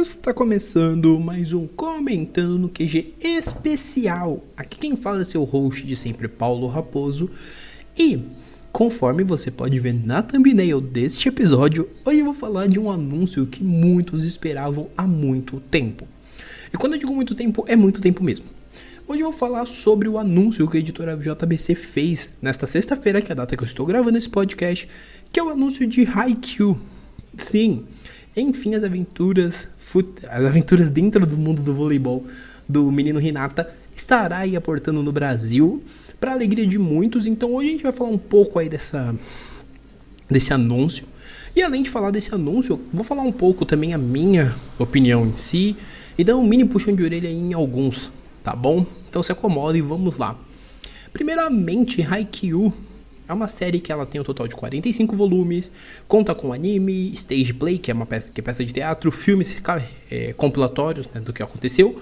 amiguinhos, está começando mais um Comentando no QG especial. Aqui quem fala é seu host de sempre, Paulo Raposo. E, conforme você pode ver na thumbnail deste episódio, hoje eu vou falar de um anúncio que muitos esperavam há muito tempo. E quando eu digo muito tempo, é muito tempo mesmo. Hoje eu vou falar sobre o anúncio que a editora JBC fez nesta sexta-feira, que é a data que eu estou gravando esse podcast, que é o anúncio de Haikyuu. Sim, enfim, as aventuras dentro do mundo do voleibol do menino Hinata estará aí aportando no Brasil, para alegria de muitos. Então hoje a gente vai falar um pouco aí desse anúncio. E além de falar desse anúncio, eu vou falar um pouco também a minha opinião em si e dar um mini puxão de orelha em alguns, tá bom? Então se acomoda e vamos lá. Primeiramente, Haikyuu é uma série que ela tem um total de 45 volumes, conta com anime, stage play, que é uma peça de teatro, filmes compilatórios, né, do que aconteceu.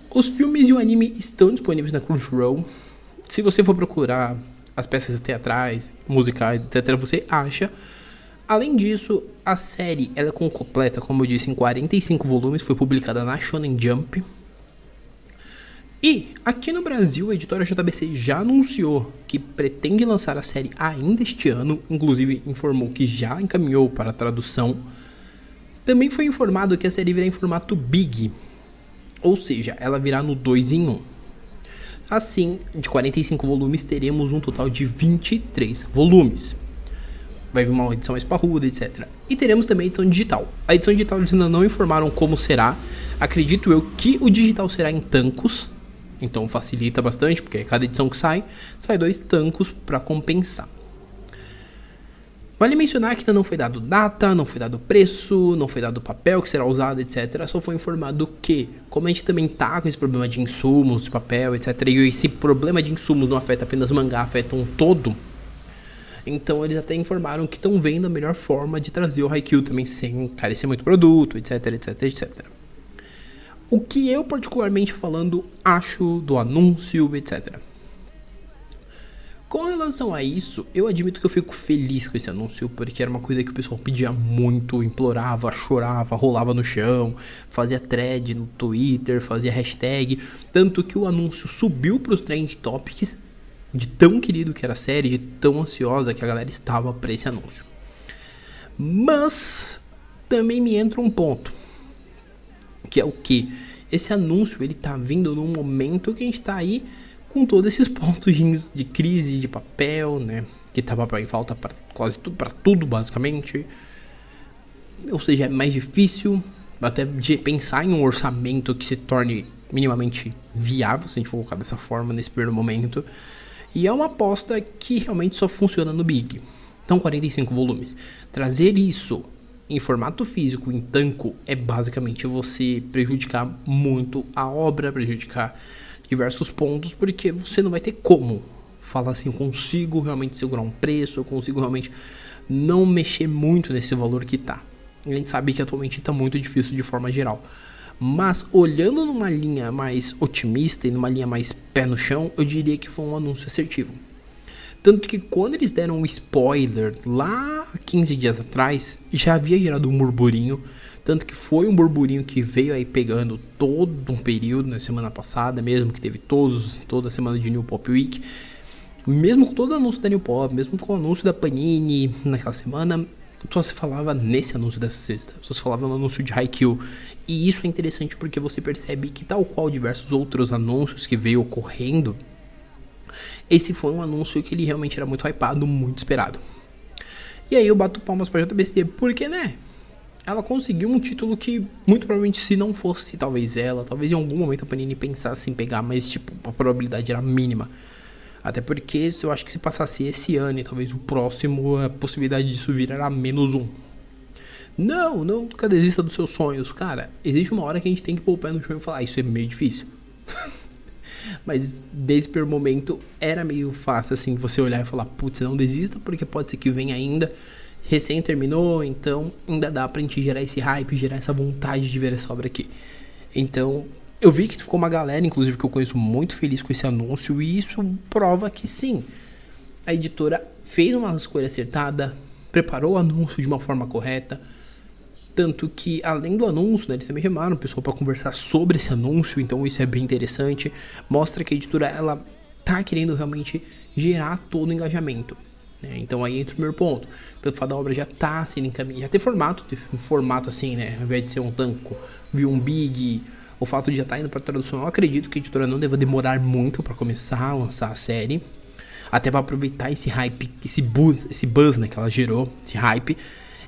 Os filmes e o anime estão disponíveis na Crunchyroll. Se você for procurar as peças teatrais, musicais, etc., você acha. Além disso, a série ela é completa, como eu disse, em 45 volumes, foi publicada na Shonen Jump. E aqui no Brasil, a editora JBC já anunciou que pretende lançar a série ainda este ano, inclusive informou que já encaminhou para a tradução. Também foi informado que a série virá em formato Big, ou seja, ela virá no 2 em 1. Assim, de 45 volumes, teremos um total de 23 volumes. Vai vir uma edição mais parruda, etc. E teremos também a edição digital. A edição digital eles ainda não informaram como será. Acredito eu que o digital será em tancos. Então facilita bastante, porque cada edição que sai 2 tancos para compensar. Vale mencionar que ainda não foi dado data, não foi dado preço, não foi dado papel que será usado, etc. Só foi informado que, como a gente também tá com esse problema de insumos, de papel, etc. E esse problema de insumos não afeta apenas mangá, afeta um todo. Então eles até informaram que estão vendo a melhor forma de trazer o Haikyuu também sem encarecer muito produto, etc, etc, etc. O que eu particularmente falando acho do anúncio, etc. Com relação a isso, eu admito que eu fico feliz com esse anúncio, porque era uma coisa que o pessoal pedia muito, implorava, chorava, rolava no chão, fazia thread no Twitter, fazia hashtag, tanto que o anúncio subiu para os trend topics, de tão querido que era a série, de tão ansiosa que a galera estava para esse anúncio. Mas também me entra um ponto, que é o que? Esse anúncio ele tá vindo num momento que a gente tá aí com todos esses pontos de crise de papel, né? Que tá papel em falta para quase tudo, para tudo basicamente. Ou seja, é mais difícil até de pensar em um orçamento que se torne minimamente viável, se a gente for colocar dessa forma nesse primeiro momento. E é uma aposta que realmente só funciona no Big. Então 45 volumes. Trazer isso em formato físico, em tanco, é basicamente você prejudicar muito a obra, prejudicar diversos pontos, porque você não vai ter como falar assim, eu consigo realmente segurar um preço, eu consigo realmente não mexer muito nesse valor que tá. A gente sabe que atualmente tá muito difícil de forma geral. Mas olhando numa linha mais otimista e numa linha mais pé no chão, eu diria que foi um anúncio assertivo. Tanto que quando eles deram um spoiler lá 15 dias atrás, já havia gerado um burburinho. Tanto que foi um burburinho que veio aí pegando todo um período, na semana passada mesmo, que teve toda a semana de New Pop Week. Mesmo com todo o anúncio da New Pop, mesmo com o anúncio da Panini naquela semana, só se falava nesse anúncio dessa sexta, só se falava no anúncio de Haikyuu. E isso é interessante porque você percebe que, tal qual diversos outros anúncios que veio ocorrendo, esse foi um anúncio que ele realmente era muito hypado, muito esperado. E aí eu bato palmas pra JBC, porque, né, ela conseguiu um título que, muito provavelmente, se não fosse talvez ela, talvez em algum momento a Panini pensasse em pegar, mas, tipo, a probabilidade era mínima. Até porque eu acho que se passasse esse ano e talvez o próximo, a possibilidade disso vir era -1. Não, nunca desista dos seus sonhos. Cara, existe uma hora que a gente tem que pôr o pé no chão e falar, isso é meio difícil. Mas nesse primeiro momento era meio fácil assim você olhar e falar, putz, não desista porque pode ser que venha ainda. Recém terminou, então ainda dá pra gente gerar esse hype, gerar essa vontade de ver essa obra aqui. Então eu vi que ficou uma galera, inclusive que eu conheço, muito feliz com esse anúncio. E isso prova que sim, a editora fez uma escolha acertada, preparou o anúncio de uma forma correta. Tanto que, além do anúncio, né, eles também chamaram o pessoal para conversar sobre esse anúncio, então isso é bem interessante. Mostra que a editora, ela tá querendo realmente gerar todo o engajamento, né? Então aí entra o primeiro ponto. Pelo fato da obra já tá sendo encaminhada, já ter formato assim, né? Ao invés de ser um tanco, viu um big, o fato de já estar indo para tradução, eu acredito que a editora não deva demorar muito para começar a lançar a série. Até para aproveitar esse hype, esse buzz, né, que ela gerou, esse hype.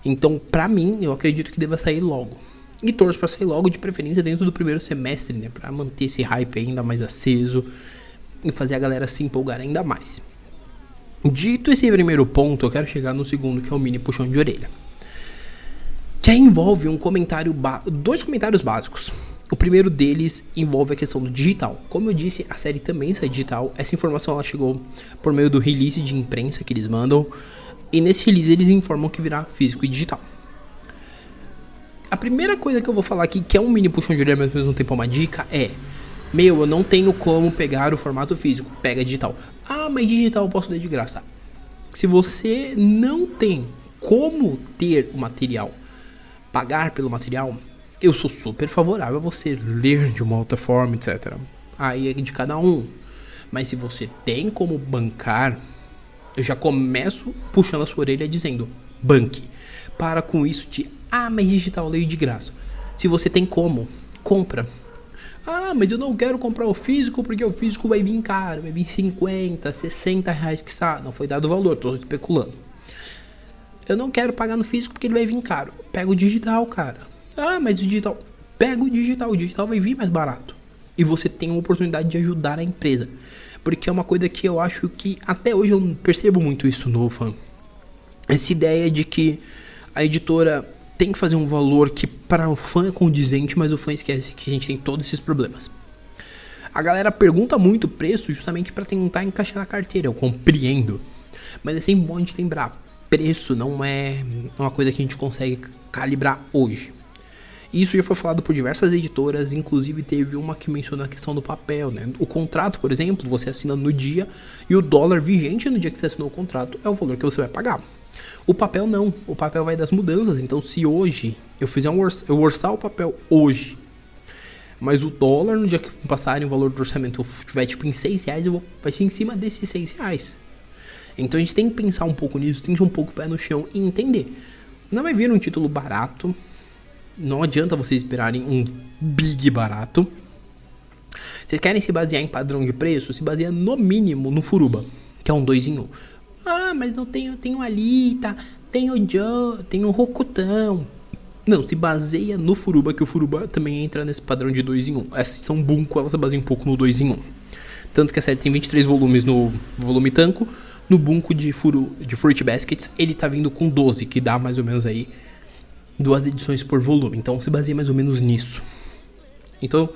Então, pra mim, eu acredito que deva sair logo. E torço pra sair logo, de preferência dentro do primeiro semestre, né? Pra manter esse hype ainda mais aceso e fazer a galera se empolgar ainda mais. Dito esse primeiro ponto, eu quero chegar no segundo, que é o mini puxão de orelha. Que aí envolve dois comentários básicos. O primeiro deles envolve a questão do digital. Como eu disse, a série também sai digital. Essa informação ela chegou por meio do release de imprensa que eles mandam. E nesse release eles informam que virá físico e digital. A primeira coisa que eu vou falar aqui, que é um mini puxão de orelha, mas ao mesmo tempo é uma dica, é: eu não tenho como pegar o formato físico, pega digital. Ah, mas digital eu posso ler de graça. Se você não tem como ter o material, pagar pelo material, eu sou super favorável a você ler de uma outra forma, etc. Aí é de cada um. Mas se você tem como bancar, eu já começo puxando a sua orelha dizendo: banque. Para com isso de, mas digital eu leio de graça. Se você tem como, compra. Mas eu não quero comprar o físico porque o físico vai vir caro, vai vir 50, 60 reais que sabe. Não foi dado o valor, tô especulando. Eu não quero pagar no físico porque ele vai vir caro. Pega o digital, cara. Mas o digital. Pega o digital vai vir mais barato. E você tem uma oportunidade de ajudar a empresa. Porque é uma coisa que eu acho que até hoje eu percebo muito isso no fã. Essa ideia de que a editora tem que fazer um valor que para o fã é condizente, mas o fã esquece que a gente tem todos esses problemas. A galera pergunta muito o preço justamente para tentar encaixar na carteira, eu compreendo. Mas é sempre bom a gente lembrar, preço não é uma coisa que a gente consegue calibrar hoje. Isso já foi falado por diversas editoras, inclusive teve uma que mencionou a questão do papel, né? O contrato, por exemplo, você assina no dia e o dólar vigente no dia que você assinou o contrato é o valor que você vai pagar. O papel não, o papel vai das mudanças, então se hoje eu fizer eu orçar o papel hoje, mas o dólar no dia que passarem o valor do orçamento estiver tipo em 6 reais, vai ser em cima desses 6 reais. Então a gente tem que pensar um pouco nisso, tem que ir um pouco o pé no chão e entender. Não vai vir um título barato, não adianta vocês esperarem um big barato. Vocês querem se basear em padrão de preço? Se baseia no mínimo no Furuba, que é um 2 em 1. Mas não tenho o Alita, tenho o Joe, tenho o Rokutão. Não, se baseia no Furuba, que o Furuba também entra nesse padrão de 2 em 1. Essas são Bunko, elas se baseiam um pouco no 2 em 1. Tanto que a série tem 23 volumes no volume Tanco. No Bunko de Fruit Baskets, ele tá vindo com 12, que dá mais ou menos aí 2 edições por volume. Então se baseia mais ou menos nisso. Então,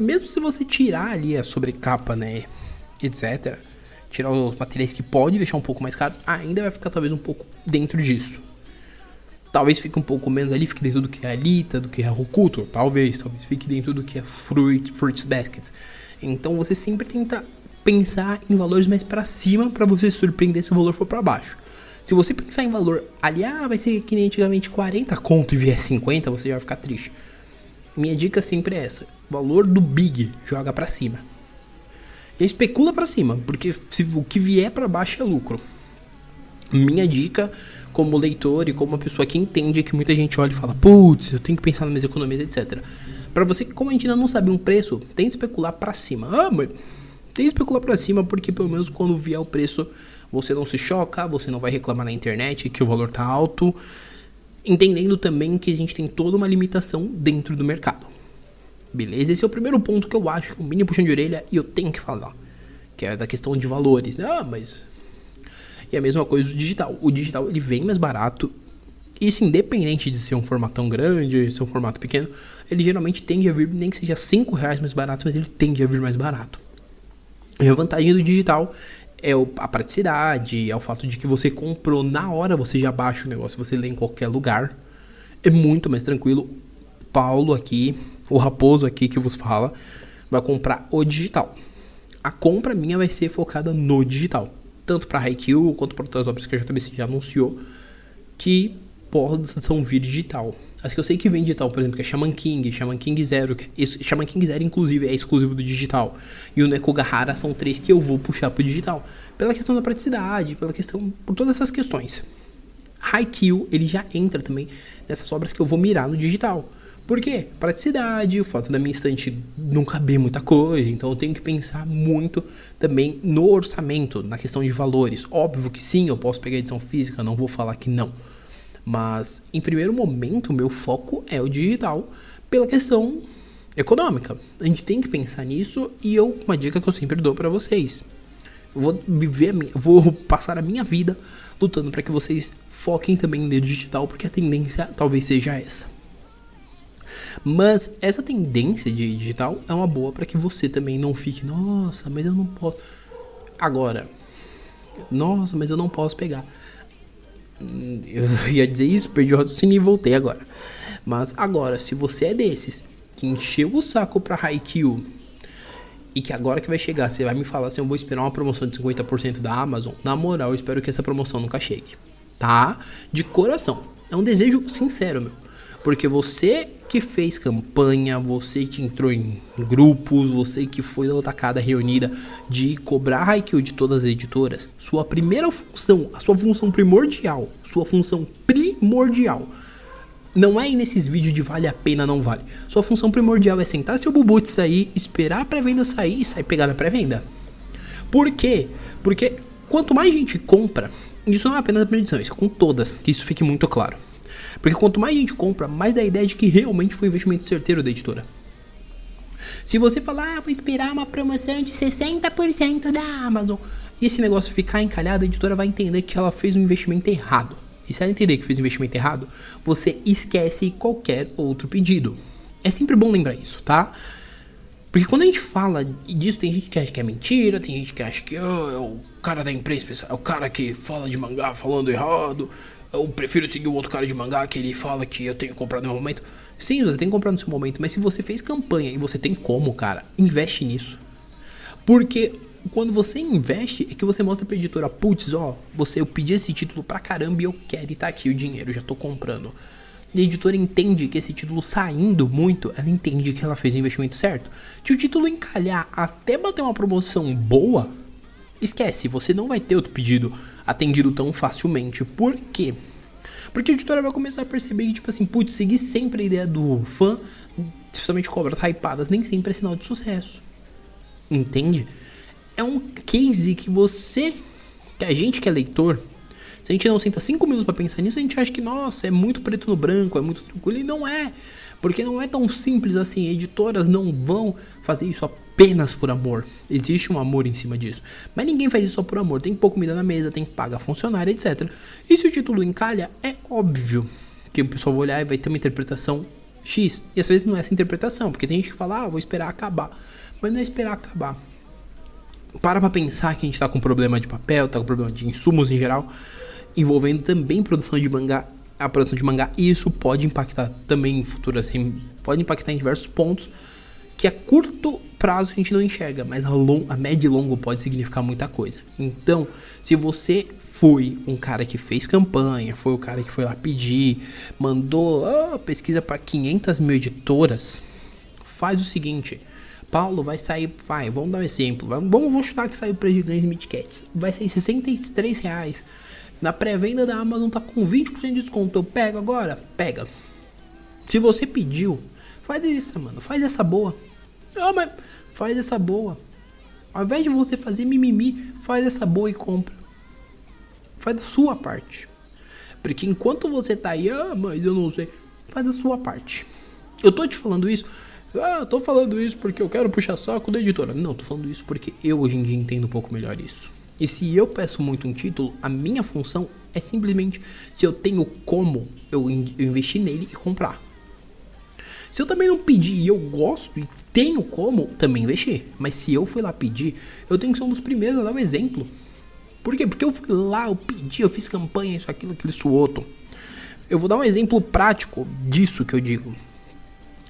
mesmo se você tirar ali a sobrecapa, né, etc., tirar os materiais que pode deixar um pouco mais caro, ainda vai ficar talvez um pouco dentro disso. Talvez fique um pouco menos ali, fique dentro do que é Alita, do que é Hokuto, talvez fique dentro do que é Fruits Baskets. Então você sempre tenta pensar em valores mais para cima para você se surpreender se o valor for para baixo. Se você pensar em valor ali, vai ser que nem antigamente 40 conto e vier 50, você já vai ficar triste. Minha dica sempre é essa: valor do big, joga para cima. E especula para cima, porque o que vier para baixo é lucro. Minha dica, como leitor e como uma pessoa que entende, que muita gente olha e fala: putz, eu tenho que pensar nas minhas economias, etc. Para você que, como a gente ainda não sabe um preço, tem que especular para cima. Mas tem que especular para cima, porque pelo menos quando vier o preço, você não se choca, você não vai reclamar na internet que o valor tá alto. Entendendo também que a gente tem toda uma limitação dentro do mercado. Beleza? Esse é o primeiro ponto que eu acho que é um mini puxão de orelha e eu tenho que falar. Que é da questão de valores. Mas... E a mesma coisa do digital. O digital, ele vem mais barato. Isso independente de ser um formatão grande, ser um formato pequeno. Ele geralmente tende a vir, nem que seja 5 reais mais barato, mas ele tende a vir mais barato. E a vantagem do digital é a praticidade, é o fato de que você comprou na hora, você já baixa o negócio, você lê em qualquer lugar. É muito mais tranquilo. Paulo aqui, o Raposo aqui que vos fala, vai comprar o digital. A compra minha vai ser focada no digital. Tanto para Haikyuu quanto para outras obras que a JBC já anunciou. Que possam vir digital. As que eu sei que vem digital, por exemplo, que é Shaman King Zero, Shaman King Zero inclusive é exclusivo do digital, e o Nekogahara são 3 que eu vou puxar pro digital, pela questão da praticidade, por todas essas questões. Haikyuu, ele já entra também nessas obras que eu vou mirar no digital. Por quê? Praticidade, o fato da minha estante não caber muita coisa, então eu tenho que pensar muito também no orçamento, na questão de valores. Óbvio que sim, eu posso pegar edição física, não vou falar que não. Mas, em primeiro momento, o meu foco é o digital, pela questão econômica. A gente tem que pensar nisso, e uma dica que eu sempre dou pra vocês. Eu vou passar a minha vida lutando para que vocês foquem também no digital, porque a tendência talvez seja essa. Mas essa tendência de digital é uma boa para que você também não fique, nossa, mas eu não posso. Agora, nossa, mas eu não posso pegar. Eu ia dizer isso, perdi o raciocínio e voltei agora. Mas agora, se você é desses que encheu o saco pra Haikyuu e que agora que vai chegar, você vai me falar assim, eu vou esperar uma promoção de 50% da Amazon, na moral, eu espero que essa promoção nunca chegue, tá? De coração. É um desejo sincero, meu. Porque você que fez campanha, você que entrou em grupos, você que foi da tacada reunida de cobrar Haikyuu de todas as editoras, sua primeira função, a sua função primordial, não é ir nesses vídeos de vale a pena, não vale. Sua função primordial é sentar seu bubute sair, esperar a pré-venda sair e sair pegar na pré-venda. Por quê? Porque quanto mais gente compra, isso não é apenas a primeira edição, isso é com todas, que isso fique muito claro. Porque quanto mais gente compra, mais dá a ideia de que realmente foi um investimento certeiro da editora. Se você falar, vou esperar uma promoção de 60% da Amazon, e esse negócio ficar encalhado, a editora vai entender que ela fez um investimento errado. E se ela entender que fez um investimento errado, você esquece qualquer outro pedido. É sempre bom lembrar isso, tá? Porque quando a gente fala disso, tem gente que acha que é mentira, tem gente que acha que é o cara da imprensa, é o cara que fala de mangá falando errado. Eu prefiro seguir o outro cara de mangá que ele fala que eu tenho que comprar no meu momento. Sim, você tem que comprar no seu momento, mas se você fez campanha e você tem como, cara, investe nisso. Porque quando você investe, é que você mostra pra editora, putz, ó, eu pedi esse título pra caramba e eu quero, e tá aqui o dinheiro, já tô comprando. E a editora entende que esse título saindo muito, ela entende que ela fez o investimento certo. Se o título encalhar até bater uma promoção boa, esquece, você não vai ter outro pedido atendido tão facilmente. Por quê? Porque a editora vai começar a perceber que, tipo assim, putz, seguir sempre a ideia do fã, especialmente cobras hypadas, nem sempre é sinal de sucesso. Entende? É um case que a gente que é leitor, se a gente não senta 5 minutos pra pensar nisso, a gente acha que, nossa, é muito preto no branco, é muito tranquilo, e não é. Porque não é tão simples assim, editoras não vão fazer isso apenas por amor. Existe um amor em cima disso. Mas ninguém faz isso só por amor, tem que pôr comida na mesa, tem que pagar funcionário, etc. E se o título encalha, é óbvio que o pessoal vai olhar e vai ter uma interpretação X. E às vezes não é essa interpretação, porque tem gente que fala, vou esperar acabar. Mas não é esperar acabar. Pra pensar que a gente tá com problema de papel, tá com problema de insumos em geral, envolvendo também produção de mangá. A produção de mangá, e isso pode impactar também em futuras, pode impactar em diversos pontos que a curto prazo a gente não enxerga, mas a médio e longo pode significar muita coisa. Então, se você foi um cara que fez campanha, foi o cara que foi lá pedir, mandou pesquisa para 500 mil editoras, faz o seguinte, Paulo, vai sair, vamos dar um exemplo, vamos chutar que saiu para Gigantes Midcats, vai sair R$63. Na pré-venda da Amazon tá com 20% de desconto. Eu pego agora? Pega. Se você pediu, faz isso, mano. Faz essa boa. Mas faz essa boa. Ao invés de você fazer mimimi, faz essa boa e compra. Faz a sua parte. Porque enquanto você tá aí, mas eu não sei. Faz a sua parte. Eu tô te falando isso. Eu tô falando isso porque eu quero puxar saco da editora. Não, tô falando isso porque eu hoje em dia entendo um pouco melhor isso. E se eu peço muito um título, a minha função é simplesmente, se eu tenho como, eu investir nele e comprar. Se eu também não pedir e eu gosto e tenho como, também investir. Mas se eu fui lá pedir, eu tenho que ser um dos primeiros a dar o exemplo. Por quê? Porque eu fui lá, eu pedi, eu fiz campanha, isso, aquilo, outro. Eu vou dar um exemplo prático disso que eu digo.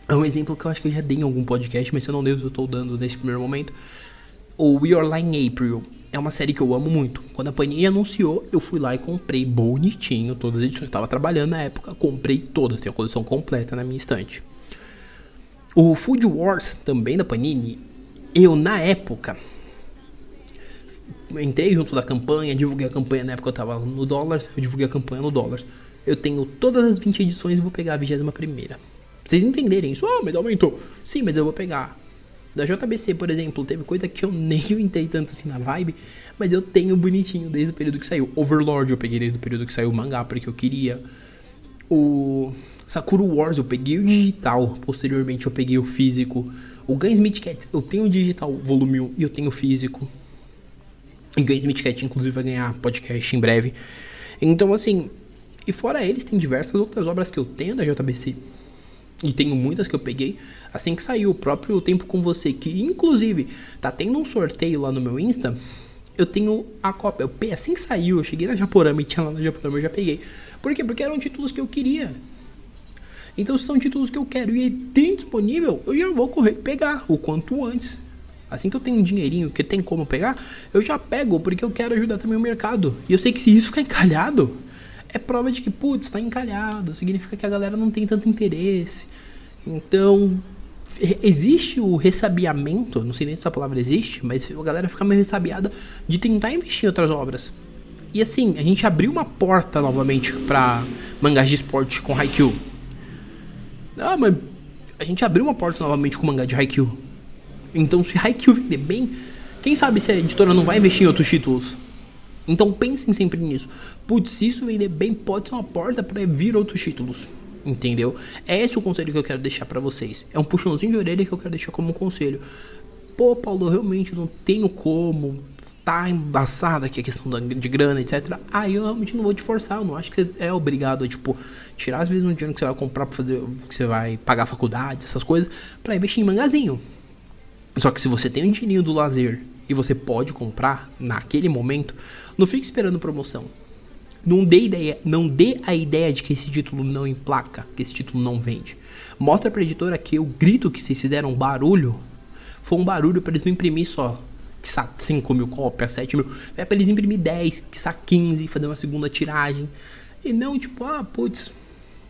É um exemplo que eu acho que eu já dei em algum podcast, mas se eu não dei, eu estou dando nesse primeiro momento. O We Are Lá in April é uma série que eu amo muito. Quando a Panini anunciou, eu fui lá e comprei bonitinho todas as edições. Eu tava trabalhando na época, comprei todas, tenho a coleção completa na minha estante. O Food Wars, também da Panini, eu na época entrei junto da campanha, divulguei a campanha na época, eu tava no dólar, eu divulguei a campanha no dólar. Eu tenho todas as 20 edições e vou pegar a 21ª. Pra vocês entenderem isso, mas aumentou. Sim, mas eu vou pegar. Da JBC, por exemplo, teve coisa que eu nem entrei tanto assim na vibe, mas eu tenho bonitinho desde o período que saiu. Overlord eu peguei desde o período que saiu o mangá, porque eu queria. O Sakura Wars eu peguei o digital, posteriormente eu peguei o físico. O Gunsmith Cat eu tenho o digital volume 1 e eu tenho o físico. E Gunsmith Cat inclusive vai ganhar podcast em breve. Então assim, e fora eles tem diversas outras obras que eu tenho da JBC. E tenho muitas que eu peguei assim que saiu, o próprio Tempo com Você, que inclusive tá tendo um sorteio lá no meu Insta. Eu tenho a cópia, assim que saiu, eu cheguei na Japorama e tinha lá na Japorama, eu já peguei. Por quê? Porque eram títulos que eu queria. Então se são títulos que eu quero e tem disponível, eu já vou correr pegar o quanto antes. Assim que eu tenho um dinheirinho que tem como pegar, eu já pego, porque eu quero ajudar também o mercado. E eu sei que se isso ficar encalhado, é prova de que, putz, tá encalhado, significa que a galera não tem tanto interesse. Então, existe o ressabiamento, não sei nem se essa palavra existe, mas a galera fica meio ressabiada de tentar investir em outras obras. E assim, a gente abriu uma porta novamente pra mangás de esporte com Haikyuu. Mas a gente abriu uma porta novamente com mangá de Haikyuu. Então, se Haikyuu vender bem, quem sabe se a editora não vai investir em outros títulos? Então pensem sempre nisso. Putz, se isso vender bem, pode ser uma porta para vir outros títulos. Entendeu? É esse o conselho que eu quero deixar pra vocês. É um puxãozinho de orelha que eu quero deixar como um conselho. Pô, Paulo, eu realmente não tenho como. Tá embaçada aqui a questão de grana, etc. Aí eu realmente não vou te forçar. Eu não acho que você é obrigado a, tipo, tirar às vezes um dinheiro que você vai comprar pra fazer, que você vai pagar a faculdade, essas coisas, pra investir em mangazinho. Só que se você tem um dinheirinho do lazer e você pode comprar naquele momento, não fique esperando promoção. Não dê a ideia de que esse título não emplaca, que esse título não vende. Mostra pra editora que o grito que vocês fizeram barulho foi um barulho pra eles não imprimir só, que 5 mil cópias, 7 mil. É pra eles imprimir 10, que 15, fazer uma segunda tiragem. E não tipo, putz,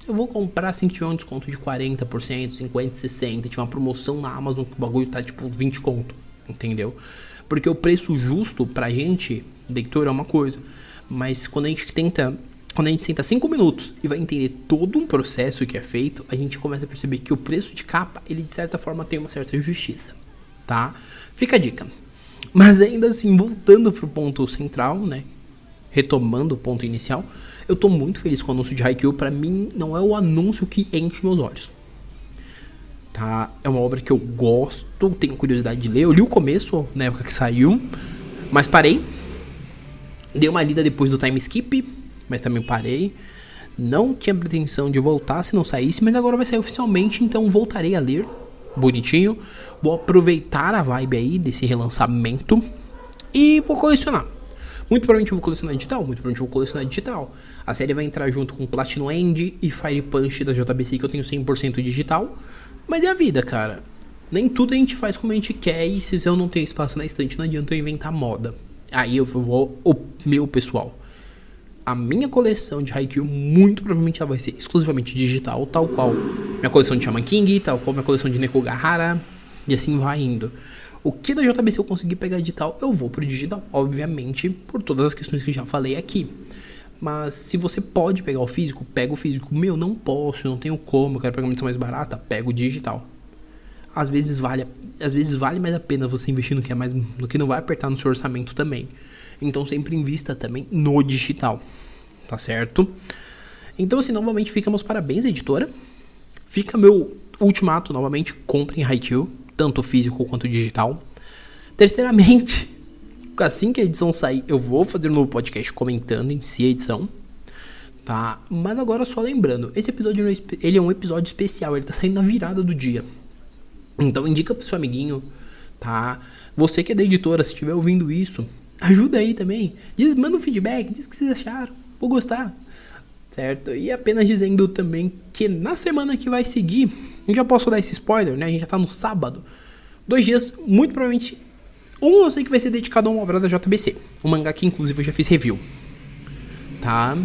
eu vou comprar assim que tiver um desconto de 40%, 50%, 60%. Tiver uma promoção na Amazon que o bagulho tá tipo 20 conto, entendeu? Porque o preço justo pra gente, leitor, é uma coisa. Mas quando a gente senta 5 minutos e vai entender todo um processo que é feito, a gente começa a perceber que o preço de capa, ele de certa forma tem uma certa justiça, tá? Fica a dica. Mas ainda assim, voltando pro ponto central, né? Retomando o ponto inicial, eu tô muito feliz com o anúncio de Haikyuu. Pra mim, não é o anúncio que enche meus olhos, tá? É uma obra que eu gosto, tenho curiosidade de ler. Eu li o começo, na época que saiu, mas parei. Dei uma lida depois do time skip, mas também parei. Não tinha pretensão de voltar se não saísse, mas agora vai sair oficialmente, então voltarei a ler. Bonitinho. Vou aproveitar a vibe aí desse relançamento e vou colecionar. Muito provavelmente eu vou colecionar digital, A série vai entrar junto com Platinum End e Fire Punch da JBC, que eu tenho 100% digital. Mas é a vida, cara. Nem tudo a gente faz como a gente quer, e se eu não tenho espaço na estante, não adianta eu inventar moda. Aí eu vou, meu pessoal, a minha coleção de Haikyuu muito provavelmente ela vai ser exclusivamente digital, tal qual minha coleção de Shaman King, tal qual minha coleção de Nekogahara, e assim vai indo. O que da JBC eu conseguir pegar digital, eu vou pro digital, obviamente, por todas as questões que já falei aqui. Mas se você pode pegar o físico, pega o físico. Meu, não posso, não tenho como, eu quero pegar uma edição mais barata, pega o digital. Às vezes vale mais a pena você investir no que é mais, no que não vai apertar no seu orçamento também. Então sempre invista também no digital, tá certo? Então assim, novamente fica meus parabéns, editora. Fica meu ultimato, novamente, comprem Haikyuu, tanto físico quanto digital. Terceiramente, assim que a edição sair, eu vou fazer um novo podcast comentando em si a edição, tá? Mas agora só lembrando, esse episódio ele é um episódio especial, ele tá saindo na virada do dia. Então indica pro seu amiguinho, tá? Você que é da editora, se estiver ouvindo isso, ajuda aí também. Manda um feedback, diz o que vocês acharam, vou gostar, certo? E apenas dizendo também que na semana que vai seguir, eu já posso dar esse spoiler, né? A gente já tá no sábado. 2 dias, muito provavelmente, Um eu sei que vai ser dedicado a uma obra da JBC, um mangá que inclusive eu já fiz review, tá?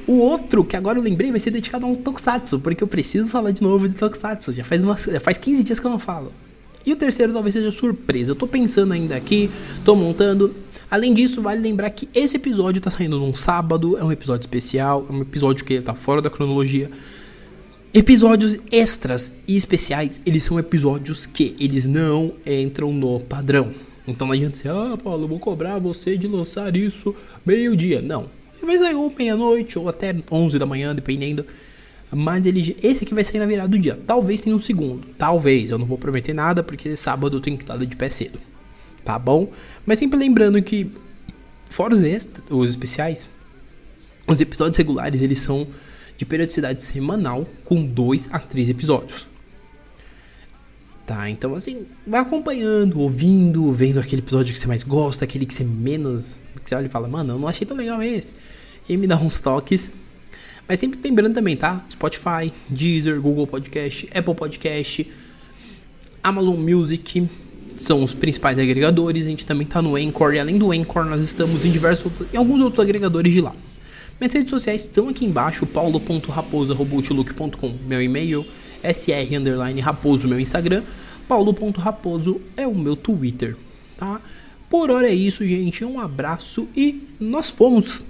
O outro, que agora eu lembrei, vai ser dedicado a um Tokusatsu, porque eu preciso falar de novo de Tokusatsu, já faz 15 dias que eu não falo. E o terceiro talvez seja surpresa, eu tô pensando ainda aqui, tô montando. Além disso, vale lembrar que esse episódio tá saindo num sábado, é um episódio especial, é um episódio que tá fora da cronologia. Episódios extras e especiais, eles são episódios que eles não entram no padrão. Então não adianta dizer, Paulo, eu vou cobrar você de lançar isso meio-dia. Não, vai sair ou meia-noite ou até 11 da manhã, dependendo. Mas esse aqui vai sair na virada do dia. Talvez tenha um segundo, talvez, eu não vou prometer nada, porque sábado eu tenho que estar de pé cedo. Tá bom? Mas sempre lembrando que, fora os especiais, os episódios regulares, eles são de periodicidade semanal, com 2 a 3 episódios. Tá, então assim, vai acompanhando, ouvindo, vendo aquele episódio que você mais gosta, aquele que você menos... que você olha e fala, mano, eu não achei tão legal esse. E me dá uns toques. Mas sempre lembrando também, tá? Spotify, Deezer, Google Podcast, Apple Podcast, Amazon Music... são os principais agregadores. A gente também tá no Anchor. E além do Anchor, nós estamos em em alguns outros agregadores de lá. Minhas redes sociais estão aqui embaixo, paulo.raposo@outlook.com, meu e-mail, sr_raposo, meu Instagram, paulo.raposo é o meu Twitter, tá? Por hora é isso, gente, um abraço e nós fomos!